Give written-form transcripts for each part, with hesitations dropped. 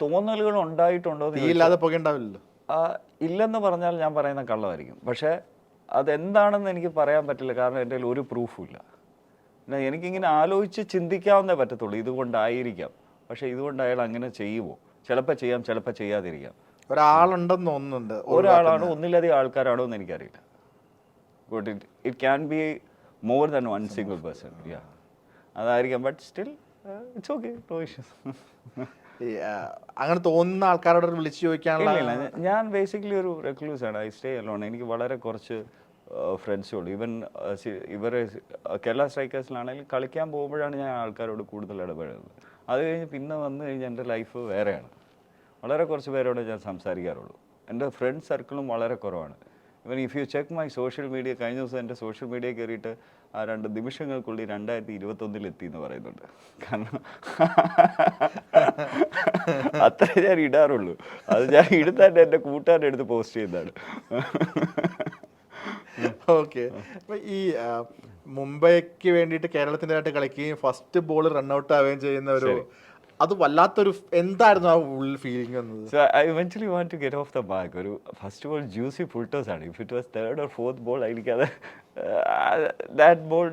തോന്നലുകൾ ഉണ്ടായിട്ടുണ്ടോ ഇല്ലാതെ പുകയുണ്ടാവില്ലല്ലോ. ഇല്ലെന്ന് പറഞ്ഞാൽ ഞാൻ പറയുന്ന കള്ളമായിരിക്കും. പക്ഷേ അതെന്താണെന്ന് എനിക്ക് പറയാൻ പറ്റില്ല, കാരണം എൻ്റെ കയ്യിൽ ഒരു പ്രൂഫും ഇല്ല. പിന്നെ എനിക്കിങ്ങനെ ആലോചിച്ച് ചിന്തിക്കാവുന്നേ പറ്റത്തുള്ളൂ, ഇതുകൊണ്ടായിരിക്കാം. പക്ഷേ ഇതുകൊണ്ട് അയാൾ അങ്ങനെ ചെയ്യുമോ? ചിലപ്പോൾ ചെയ്യാം, ചിലപ്പോൾ ചെയ്യാതിരിക്കാം. ഒരാളുണ്ടെന്ന് തോന്നുന്നുണ്ട്, ഒരാളാണോ ഒന്നിലധികം ആൾക്കാരാണോ എന്ന് എനിക്കറിയില്ല. But it can be more than one single person. Ya, അതായിരിക്കാം. But still it's okay, no issues. അങ്ങനെ തോന്നുന്ന ആൾക്കാരോട് വിളിച്ച് ചോദിക്കാനുള്ള. ഇല്ല, ഞാൻ ബേസിക്കലി ഒരു റെക്ലൂസാണ്. I stay alone. എനിക്ക് വളരെ കുറച്ച് ഫ്രണ്ട്സേ ഉള്ളൂ. ഈവൻ ഇവരെ കേരള സ്ട്രൈക്കേഴ്സിലാണെങ്കിൽ കളിക്കാൻ പോകുമ്പോഴാണ് ഞാൻ ആൾക്കാരോട് കൂടുതൽ ഇടപെടുന്നത്. അത് കഴിഞ്ഞ് പിന്നെ വന്നു കഴിഞ്ഞാൽ എൻ്റെ ലൈഫ് വേറെയാണ്. വളരെ കുറച്ച് പേരോട് ഞാൻ സംസാരിക്കാറുള്ളൂ. എൻ്റെ ഫ്രണ്ട് സർക്കിളും വളരെ കുറവാണ്. Even if you check my social media, കഴിഞ്ഞ ദിവസം എൻ്റെ സോഷ്യൽ മീഡിയ കയറിയിട്ട് ആ 2 നിമിഷങ്ങൾക്കുള്ളിൽ 2021 എത്തി എന്ന് പറയുന്നുണ്ട്. കാരണം അത്രേ ഞാൻ ഇടാറുള്ളൂ. അത് ഞാൻ ഇടുന്നതന്നെ എൻ്റെ കൂട്ടുകാരുടെ അടുത്ത് പോസ്റ്റ് ചെയ്യുന്നതാണ്. ഓക്കെ. അപ്പൊ ഈ മുംബൈക്ക് വേണ്ടിയിട്ട് കേരളത്തിൻ്റെതായിട്ട് കളിക്കുകയും ഫസ്റ്റ് ബോൾ റൺഔട്ട് ആവുകയും ചെയ്യുന്ന ഒരു, അത് വല്ലാത്തൊരു, എന്തായിരുന്നു ആ ഉള്ളിൽ ഫീലിംഗ് വന്നത്? So I eventually want to get off the mark. ഒരു ഫസ്റ്റ് ബോൾ ജ്യൂസി ഫുൾട്ടോസ് ആണ്. If it was third or fourth ball എനിക്കത് ദാറ്റ് ബോൾ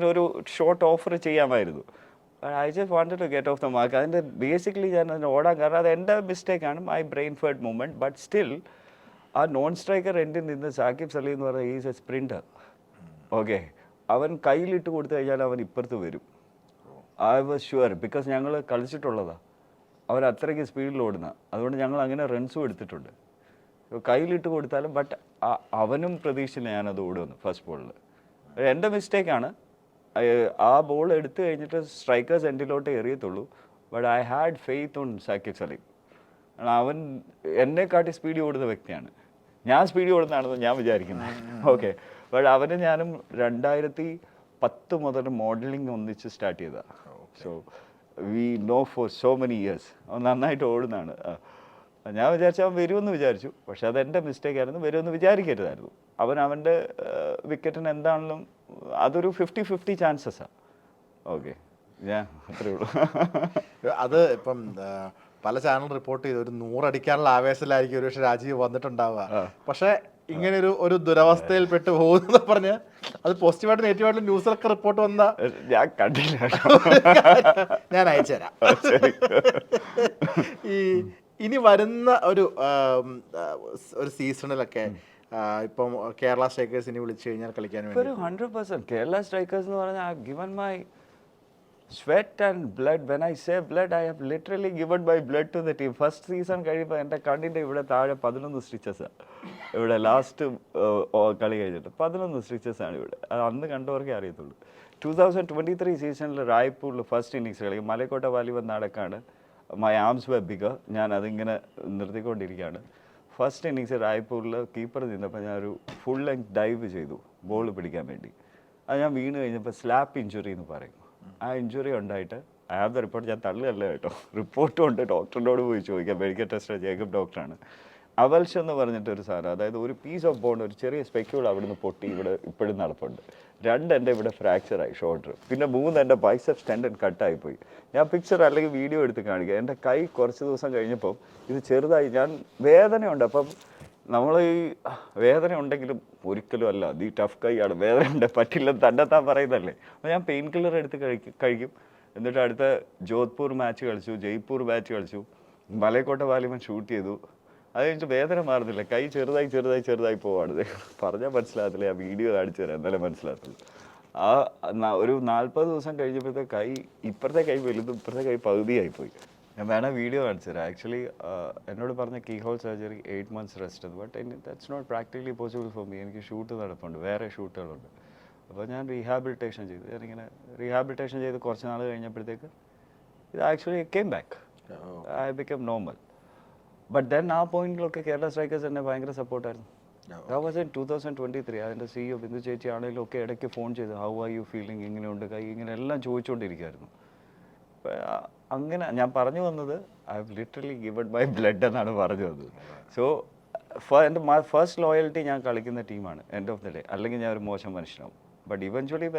ഒരു ഷോർട്ട് ഓഫർ ചെയ്യാമായിരുന്നു. I just wanted to get off the mark. അതിൻ്റെ basically ഞാൻ അതിന് ഓടാൻ കാരണം അത് എൻ്റെ മിസ്റ്റേക്കാണ്, my brain fired movement. But still ആ നോൺ സ്ട്രൈക്കർ എൻഡിൽ നിന്ന് സാക്കിബ് സലീം എന്ന് പറഞ്ഞാൽ ഈസ് എ സ്പ്രിൻറ്റർ. ഓക്കെ, അവൻ കയ്യിലിട്ട് കൊടുത്തു കഴിഞ്ഞാൽ അവൻ ഇപ്പുറത്ത് വരും. ഐ വാസ് ഷുവർ, ബിക്കോസ് ഞങ്ങൾ കളിച്ചിട്ടുള്ളതാണ്. അവർ അത്രയ്ക്ക് സ്പീഡിൽ ഓടുന്ന, അതുകൊണ്ട് ഞങ്ങൾ അങ്ങനെ റൺസും എടുത്തിട്ടുണ്ട്. കയ്യിലിട്ട് കൊടുത്താലും. ബട്ട് അവനും പ്രതീക്ഷിച്ചില്ല ഞാനത് ഓടുമെന്ന് ഫസ്റ്റ് ബോളിൽ. എൻ്റെ മിസ്റ്റേക്കാണ്. ആ ബോൾ എടുത്തു കഴിഞ്ഞിട്ട് സ്ട്രൈക്കേഴ്സ് എൻഡിലോട്ട് എറിയത്തുള്ളൂ. But I had faith on Saqib Salim. അവൻ എന്നെക്കാട്ടി സ്പീഡിൽ ഓടുന്ന വ്യക്തിയാണ്. ഞാൻ സ്പീഡിൽ ഓടുന്നതാണെന്ന് ഞാൻ വിചാരിക്കുന്നത്. ഓക്കെ, ബട്ട് അവന് ഞാനും 2010 മുതൽ മോഡലിംഗ് ഒന്നിച്ച് സ്റ്റാർട്ട് ചെയ്തതാണ്. So we know for so many years. അവൻ നന്നായിട്ട് ഓടുന്നതാണ്. ഞാൻ വിചാരിച്ചു അവൻ വരുമെന്ന് വിചാരിച്ചു. പക്ഷെ അതെൻ്റെ മിസ്റ്റേക്കായിരുന്നു. വരുമെന്ന് വിചാരിക്കരുതായിരുന്നു. അവൻ്റെ വിക്കറ്റിന് എന്താണെങ്കിലും അതൊരു 50-50 ചാൻസസാണ്. ഓക്കെ, ഞാൻ അത്രേ ഉള്ളൂ. അത് ഇപ്പം പല ചാനൽ റിപ്പോർട്ട് ചെയ്തു ഒരു 100 അടിക്കാനുള്ള ആവേശത്തിലായിരിക്കും ഒരുപക്ഷെ രാജീവ് വന്നിട്ടുണ്ടാവുക. പക്ഷേ ഇങ്ങനെ ഒരു ദുരവസ്ഥയിൽ പെട്ട് പോകുന്ന പറഞ്ഞ് അത് പോസിറ്റീവായിട്ട് നെഗറ്റീവായിട്ട് ന്യൂസിലൊക്കെ റിപ്പോർട്ട് വന്ന ഞാൻ കണ്ടില്ല. ഞാൻ അയച്ചുതരാം. ഇനി വരുന്ന ഒരു സീസണിലൊക്കെ ഇപ്പം കേരള സ്ട്രൈക്കേഴ്സ് ഇനി വിളിച്ചു കഴിഞ്ഞാൽ കളിക്കാൻ വേണ്ടി 100% കേരള സ്ട്രൈക്കേഴ്സ് എന്ന് പറഞ്ഞാൽ I given my sweat and blood. When I say blood, I have literally given my blood to the team. First season കഴിയുമ്പോൾ എൻ്റെ കണ്ണിൻ്റെ ഇവിടെ താഴെ 11 സ്റ്റിച്ചസാണ്. ഇവിടെ ലാസ്റ്റ് കളി കഴിഞ്ഞിട്ട് 11 സ്റ്റിച്ചസാണ് ഇവിടെ. അത് അന്ന് കണ്ടവർക്കേ അറിയത്തുള്ളൂ. 2023 സീസണിൽ റായ്പൂരിൽ ഫസ്റ്റ് ഇന്നിങ്സ് കളിക്കും. മലക്കോട്ട വാലിബൻ നടക്കാണ്. മൈ ആംസ് വെ ബിഗർ. ഞാൻ അതിങ്ങനെ നിർത്തിക്കൊണ്ടിരിക്കുകയാണ്. ഫസ്റ്റ് ഇന്നിങ്സ് റായ്പൂരിൽ കീപ്പർ നിന്നപ്പോൾ ഞാനൊരു ഫുൾ ലെങ്ത് ഡൈവ് ചെയ്തു ബോൾ പിടിക്കാൻ വേണ്ടി. അത് ഞാൻ വീണ് കഴിഞ്ഞപ്പോൾ സ്ലാപ്പ് ഇഞ്ചുറി എന്ന് പറയും. ആ ഇഞ്ചുറി ഉണ്ടായിട്ട് ഐ ഹാവ് ദ റിപ്പോർട്ട്. ഞാൻ തള്ളിയല്ല കേട്ടോ, റിപ്പോർട്ടും ഉണ്ട്. ഡോക്ടറിനോട് പോയി ചോദിക്കാം. മെഡിക്കൽ ടെസ്റ്റർ ജേക്കബ് ഡോക്ടറാണ്. അവൽഷ് എന്ന് പറഞ്ഞിട്ടൊരു സാധനം, അതായത് ഒരു പീസ് ഓഫ് ബോൺ, ഒരു ചെറിയ സ്പെക്യൂൾ അവിടുന്ന് പൊട്ടി ഇവിടെ ഇപ്പോഴും നടപ്പുണ്ട്. 2 എൻ്റെ ഇവിടെ ഫ്രാക്ചറായി ഷോൾഡർ. പിന്നെ 3 എൻ്റെ ബൈസെപ്സ് ടെൻഡൻ കട്ടായിപ്പോയി. ഞാൻ പിക്ചർ അല്ലെങ്കിൽ വീഡിയോ എടുത്ത് കാണിക്കുക. എൻ്റെ കൈ കുറച്ച് ദിവസം കഴിഞ്ഞപ്പം ഇത് ചെറുതായി, ഞാൻ വേദനയുണ്ട്. അപ്പം നമ്മൾ ഈ വേദന ഉണ്ടെങ്കിലും ഒരിക്കലും അല്ല, ഈ ടഫ് കൈയാണ്, വേദന ഉണ്ട് പറ്റില്ലെന്ന് തന്നെത്താൻ പറയുന്നതല്ലേ. അപ്പോൾ ഞാൻ പെയിൻ കില്ലർ എടുത്ത് കഴിക്കും. എന്നിട്ട് അടുത്ത ജോധ്പൂർ മാച്ച് കളിച്ചു, ജയ്പൂർ മാച്ച് കളിച്ചു, മലക്കോട്ട വാലിബൻ ഷൂട്ട് ചെയ്തു. അത് കഴിഞ്ഞിട്ട് വേദന മാറുന്നില്ല, കൈ ചെറുതായി പോവാണ്. പറഞ്ഞാൽ മനസ്സിലാകത്തില്ല. ആ വീഡിയോ കാണിച്ചു തരാം, എന്നാലേ മനസ്സിലാകത്തുള്ളൂ. ഒരു 40 ദിവസം കഴിഞ്ഞപ്പോഴത്തെ കൈ, ഇപ്പുറത്തെ കൈ വലുതും ഇപ്പുറത്തെ കൈ പകുതിയായിപ്പോയി. ഞാൻ വേണം വീഡിയോ കാണിച്ചു തരാം. ആക്ച്വലി എന്നോട് പറഞ്ഞ keyhole surgery 8 months rest. But that's not practically possible for me. എനിക്ക് ഷൂട്ട് നടപ്പുണ്ട്, വേറെ ഷൂട്ടുകളുണ്ട്. അപ്പോൾ ഞാൻ റീഹാബിലിറ്റേഷൻ ചെയ്തു. ഞാനിങ്ങനെ റീഹാബിലിറ്റേഷൻ ചെയ്ത് കുറച്ച് നാൾ കഴിഞ്ഞപ്പോഴത്തേക്ക് ഇത് actually came back. I become normal. But then ആ പോയിന്റിലൊക്കെ കേരള സ്ട്രൈക്കേഴ്സ് എന്നെ ഭയങ്കര സപ്പോർട്ടായിരുന്നു. That was in 2023. അതിൻ്റെ CEO ബിന്ദു ചേച്ചി ആണെങ്കിലും ഒക്കെ ഇടയ്ക്ക് ഫോൺ ചെയ്തു, ഹൗ ആർ യു ഫീലിംഗ്, ഇങ്ങനെയുണ്ട് കൈ, ഇങ്ങനെ എല്ലാം ചോദിച്ചുകൊണ്ടിരിക്കുമായിരുന്നു. അങ്ങനെ ഞാൻ പറഞ്ഞു വന്നത് I have literally given my blood എന്നാണ് പറഞ്ഞു വന്നത്. സോ എൻ്റെ ഫസ്റ്റ് ലോയൽറ്റി ഞാൻ കളിക്കുന്ന ടീമാണ് എൻഡ് ഓഫ് ദ ഡേ. അല്ലെങ്കിൽ ഞാൻ ഒരു മോശം മനുഷ്യനാവും. ബട്ട് ഇവൻച്വലി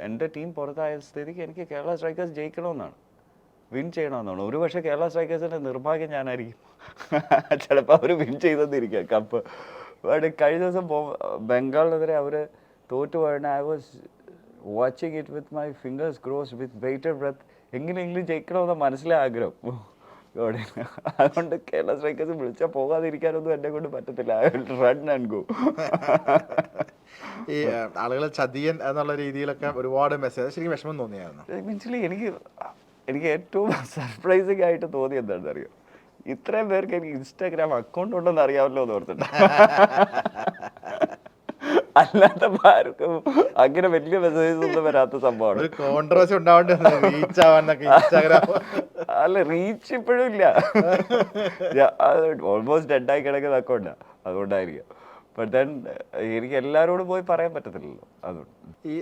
എൻ്റെ ടീം പുറത്തായ സ്ഥിതിക്ക് എനിക്ക് കേരള സ്ട്രൈക്കേഴ്സ് ജയിക്കണമെന്നാണ്. വിൻ ചെയ്യണമെന്നാണ്. ഒരു പക്ഷേ കേരള സ്ട്രൈക്കേഴ്സിൻ്റെ നിർഭാഗ്യം ഞാനായിരിക്കും. ചിലപ്പോൾ അവർ വിൻ ചെയ്തെന്നിരിക്കുക കപ്പ്. ബട്ട് കഴിഞ്ഞ ദിവസം ബംഗാളിനെതിരെ അവർ തോറ്റു പോയതിന് I was watching it with my fingers crossed with waited breath. എങ്ങനെയെങ്കിലും ജയിക്കണമെന്ന മനസ്സിലെ ആഗ്രഹം. അതുകൊണ്ട് കേരള സ്ട്രൈക്കേഴ്സ് വിളിച്ചാൽ പോകാതിരിക്കാനൊന്നും എന്നെ കൊണ്ട് പറ്റത്തില്ല. I will run and go. ഈ ആളുകൾ ചതിയൻ എന്നുള്ള രീതിയിലൊക്കെ ഒരുപാട് മെസ്സേജ് ശരിക്കും വിഷമം തോന്നിയായിരുന്നു. മീൻസിലി എനിക്ക് ഏറ്റവും സർപ്രൈസിങ് ആയിട്ട് തോന്നി എന്താണെന്ന് അറിയോ, ഇത്രയും പേർക്ക് എനിക്ക് ഇൻസ്റ്റാഗ്രാം അക്കൗണ്ട് ഉണ്ടെന്ന് അറിയാമല്ലോ എന്ന് ഓർത്തിട്ട്. അല്ലാത്ത ആർക്കും അങ്ങനെ വലിയ മെസ്സേജസ് ഒന്നും വരാത്ത സംഭവമാണ്. ഒരു കോൺട്രവേഴ്സി ഉണ്ടാവേണ്ടി റീച്ച് ആവാനൊക്കെ ഇൻസ്റ്റാഗ്രാം. അല്ല, റീച്ച് ഇപ്പോഴും ഇല്ല. ഓൾമോസ്റ്റ് ഡെഡായി കിടക്കുന്ന അക്കൗണ്ടാണ്, അതുകൊണ്ടായിരിക്കും. ബട്ട് ദെൻ എനിക്ക് എല്ലാവരോടും പോയി പറയാൻ പറ്റത്തില്ലല്ലോ. അതുകൊണ്ട് ഈ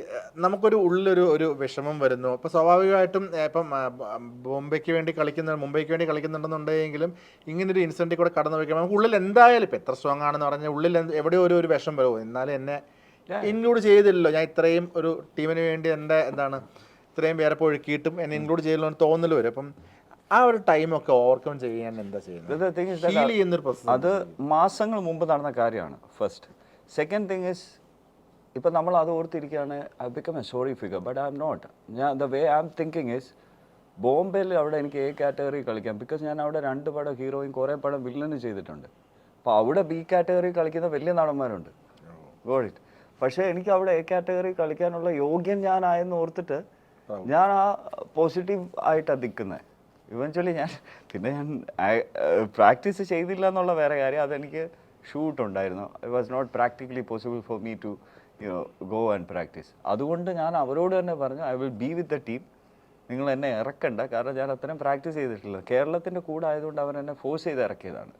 നമുക്കൊരു ഉള്ളിലൊരു വിഷമം വരുന്നു. അപ്പോൾ സ്വാഭാവികമായിട്ടും ഇപ്പം മുംബൈക്ക് വേണ്ടി കളിക്കുന്നുണ്ടെന്നുണ്ടെങ്കിലും ഇങ്ങനൊരു ഇൻസിഡൻറ്റിൽ കൂടെ കടന്നു വയ്ക്കുമ്പോൾ നമുക്ക് ഉള്ളിൽ എന്തായാലും ഇപ്പം എത്ര സ്ട്രോങ് ആണെന്ന് പറഞ്ഞാൽ ഉള്ളിൽ എവിടെയോ ഒരു വിഷം വരുമോ, എന്നാലും എന്നെ ഇൻക്ലൂഡ് ചെയ്തില്ലല്ലോ, ഞാൻ ഇത്രയും ഒരു ടീമിന് വേണ്ടി എൻ്റെ ഇത്രയും പേരെ ഒഴുക്കിയിട്ടും എന്നെ ഇൻക്ലൂഡ് ചെയ്തില്ലെന്ന് തോന്നൽ വരും. അപ്പം ആ ഒരു ടൈമൊക്കെ ഓവർകം ചെയ്യാൻ എന്താ ചെയ്യുന്നത്? അത് മാസങ്ങൾ മുമ്പ് നടന്ന കാര്യമാണ്. ഫസ്റ്റ്. സെക്കൻഡ് തിങ് ഇസ്, ഇപ്പം നമ്മൾ അത് ഓർത്തിരിക്കുകയാണ് I become a sorry figure, but I'm not. The way I'm thinking is, ബോംബെയിൽ അവിടെ എനിക്ക് എ കാറ്റഗറി കളിക്കാം, ബിക്കോസ് ഞാൻ അവിടെ 2 പടം ഹീറോയും കുറേ പടം വില്ലനും ചെയ്തിട്ടുണ്ട്. അപ്പോൾ അവിടെ ബി കാറ്റഗറി കളിക്കുന്ന വലിയ നടന്മാരുണ്ട്, ഗോഡ് ഇറ്റ്. പക്ഷേ എനിക്ക് അവിടെ എ കാറ്റഗറി കളിക്കാനുള്ള യോഗ്യൻ ഞാനായെന്ന് ഓർത്തിട്ട് ഞാൻ ആ പോസിറ്റീവ് ആയിട്ടാണ് നിൽക്കുന്നത്. ഇവൻച്വലി ഞാൻ പ്രാക്ടീസ് ചെയ്തില്ല എന്നുള്ള വേറെ കാര്യം. അതെനിക്ക് ഷൂട്ട് ഉണ്ടായിരുന്നു. It was not practically possible for me to go and practise. അതുകൊണ്ട് ഞാൻ അവരോട് തന്നെ പറഞ്ഞു, I will be with the team, നിങ്ങൾ എന്നെ ഇറക്കണ്ട, കാരണം ഞാൻ അത്രയും പ്രാക്ടീസ് ചെയ്തിട്ടില്ല. കേരളത്തിൻ്റെ കൂടെ ആയതുകൊണ്ട് അവർ എന്നെ ഫോഴ്സ് ചെയ്ത് ഇറക്കിയതാണ്.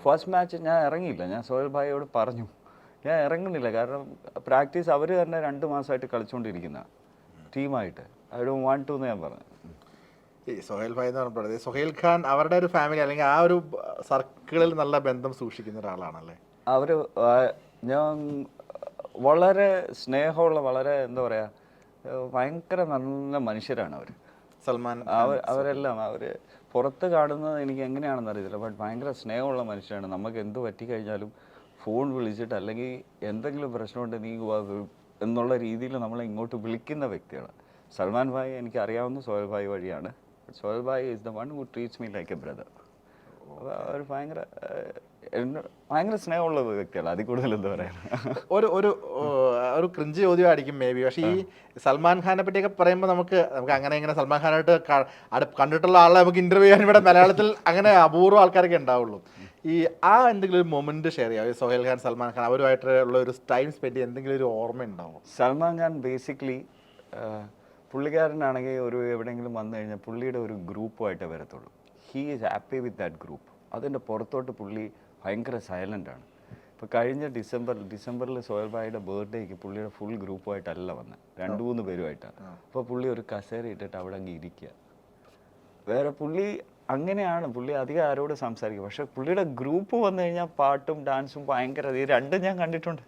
ഫസ്റ്റ് മാച്ച് ഞാൻ ഇറങ്ങിയില്ല. ഞാൻ സോഹൽ ഭായിയോട് പറഞ്ഞു ഞാൻ ഇറങ്ങുന്നില്ല, കാരണം പ്രാക്ടീസ് അവർ തന്നെ 2 മാസമായിട്ട് കളിച്ചുകൊണ്ടിരിക്കുന്ന ടീമായിട്ട്. ഐ ഡോണ്ട് വാണ്ട് ടു എന്ന് ഞാൻ പറഞ്ഞു. ഈ സൊഹൈൽ ഭായ് എന്ന് പറഞ്ഞത് സൊഹൈൽ ഖാൻ അവരുടെ ഒരു ഫാമിലി അല്ലെങ്കിൽ ആ ഒരു സർക്കിളിൽ നല്ല ബന്ധം സൂക്ഷിക്കുന്ന ഒരാളാണല്ലേ? അവർ ഞാൻ വളരെ സ്നേഹമുള്ള, വളരെ എന്താ പറയുക, ഭയങ്കര നല്ല മനുഷ്യരാണ് അവർ. സൽമാൻ അവരെല്ലാം പുറത്ത് കാണുന്നത് എനിക്ക് എങ്ങനെയാണെന്ന് അറിയത്തില്ല, ബട്ട് ഭയങ്കര സ്നേഹമുള്ള മനുഷ്യരാണ്. നമുക്ക് എന്ത് പറ്റിക്കഴിഞ്ഞാലും ഫോൺ വിളിച്ചിട്ട് അല്ലെങ്കിൽ എന്തെങ്കിലും പ്രശ്നമുണ്ട് നീ എന്നുള്ള രീതിയിൽ നമ്മളെ ഇങ്ങോട്ട് വിളിക്കുന്ന വ്യക്തിയാണ്. സൽമാൻ ഭായ് എനിക്ക് അറിയാവുന്ന സോഹൽ ഭായ് വഴിയാണ്. Sohail bhai is the one who treats me like a brother. അവർ ഭയങ്കര സ്നേഹമുള്ള വ്യക്തിയാണ്. അതിൽ കൂടുതൽ എന്താ പറയുക, ഒരു ക്രിഞ്ച് ചോദ്യമായിരിക്കും മേ ബി. പക്ഷേ ഈ സൽമാൻ ഖാനെ പറ്റിയൊക്കെ പറയുമ്പോൾ നമുക്ക് അങ്ങനെ ഇങ്ങനെ സൽമാൻ ഖാനായിട്ട് കണ്ടിട്ടുള്ള ആളെ നമുക്ക് ഇൻ്റർവ്യൂ ചെയ്യാൻ ഇവിടെ മലയാളത്തിൽ അങ്ങനെ അപൂർവം ആൾക്കാരൊക്കെ ഉണ്ടാവുള്ളൂ. ഈ എന്തെങ്കിലും ഒരു മൊമെന്റ് ഷെയർ ചെയ്യാം, സൊഹൈൽ ഖാൻ സൽമാൻ ഖാൻ അവരുമായിട്ടുള്ള ഒരു ടൈം സ്പെൻഡ് ചെയ്യാൻ എന്തെങ്കിലും ഒരു ഓർമ്മ ഉണ്ടാവും? സൽമാൻ ഖാൻ ബേസിക്കലി പുള്ളിക്കാരനാണെങ്കിൽ എവിടെയെങ്കിലും വന്നു കഴിഞ്ഞാൽ പുള്ളിയുടെ ഒരു ഗ്രൂപ്പുമായിട്ടേ വരത്തുള്ളൂ. He is happy with that group. അതിൻ്റെ പുറത്തോട്ട് പുള്ളി ഭയങ്കര സൈലൻ്റാണ്. ഇപ്പോൾ കഴിഞ്ഞ ഡിസംബറിൽ സോഹൽ ഭായിയുടെ ബർത്ത്ഡേക്ക് പുള്ളിയുടെ ഫുൾ ഗ്രൂപ്പുമായിട്ടല്ല വന്നത്, 2-3 പേരുമായിട്ടാണ്. അപ്പോൾ പുള്ളി ഒരു കസേര ഇട്ടിട്ട് അവിടെ അങ്ങ് ഇരിക്കുക. വേറെ പുള്ളി അങ്ങനെയാണ്, പുള്ളി അധികം ആരോട് സംസാരിക്കും. പക്ഷേ പുള്ളിയുടെ ഗ്രൂപ്പ് വന്നു കഴിഞ്ഞാൽ പാട്ടും ഡാൻസും ഭയങ്കര, ഈ രണ്ടും ഞാൻ കണ്ടിട്ടുണ്ട്.